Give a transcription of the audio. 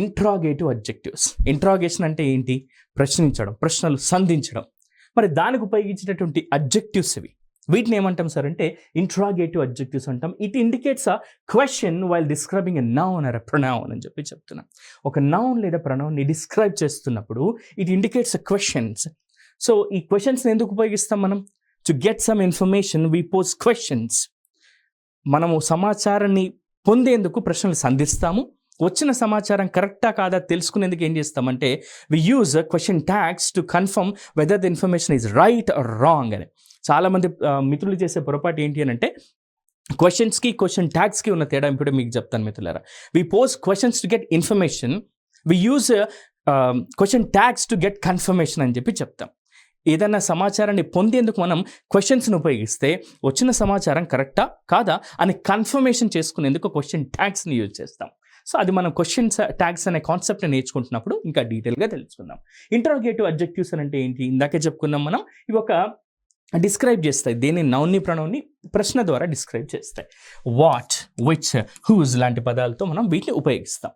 Interrogative adjectives. Interrogation అంటే ఏంటి? ప్రశ్నించడం, ప్రశ్నలు సంధించడం. మరి దానికి ఉపయోగించేటటువంటి అడ్జెక్టివ్స్ ఇవి. వీటిని ఏమంటాం సార్ అంటే ఇంట్రాగేటివ్ అడ్జెక్టివ్స్ అంటాం. It indicates a question while describing a noun are a pronoun అని చెప్తున్నాం. ఒక నౌన్ లేదా ప్రొనౌన్ని డిస్క్రైబ్ చేస్తున్నప్పుడు it indicates a questions. So ఈ క్వశ్చన్స్ని ఎందుకు ఉపయోగిస్తాం మనం? To get some information we pose questions. మనము సమాచారాన్ని పొందేందుకు ప్రశ్నలు సంధిస్తాము. వచ్చిన సమాచారం కరెక్టా కాదా తెలుసుకునేందుకు ఏం చేస్తామంటే we use question tags to confirm whether the information is right or wrong అని. చాలామంది మిత్రులు చేసే పొరపాటు ఏంటి అని అంటే క్వశ్చన్స్కి క్వశ్చన్ ట్యాగ్స్కి ఉన్న తేడా ఇప్పుడు మీకు చెప్తాను మిత్రులారా. We pose questions to get information, we use question tags to get confirmation అని చెప్పి చెప్తాం. ఏదైనా సమాచారాన్ని పొందేందుకు మనం క్వశ్చన్స్ని ఉపయోగిస్తే వచ్చిన సమాచారం కరెక్టా కాదా అని కన్ఫర్మేషన్ చేసుకునేందుకు క్వశ్చన్ ట్యాగ్స్ని యూజ్ చేస్తాం. సో అది మనం క్వశ్చన్ ట్యాగ్స్ అనే కాన్సెప్ట్ని నేర్చుకుంటున్నప్పుడు ఇంకా డీటెయిల్గా తెలుసుకుందాం. ఇంట్రాగేటివ్ అడ్జెక్టివ్స్ అంటే ఏంటి? ఇందాకే చెప్పుకున్నాం మనం. ఇవి ఒక డిస్క్రైబ్ చేస్తాయి. దేని నౌన్ని ప్రొనౌన్ని ప్రశ్న ద్వారా డిస్క్రైబ్ చేస్తాయి. వాట్, విచ్, హూజ్ లాంటి పదాలతో మనం వీటిని ఉపయోగిస్తాం.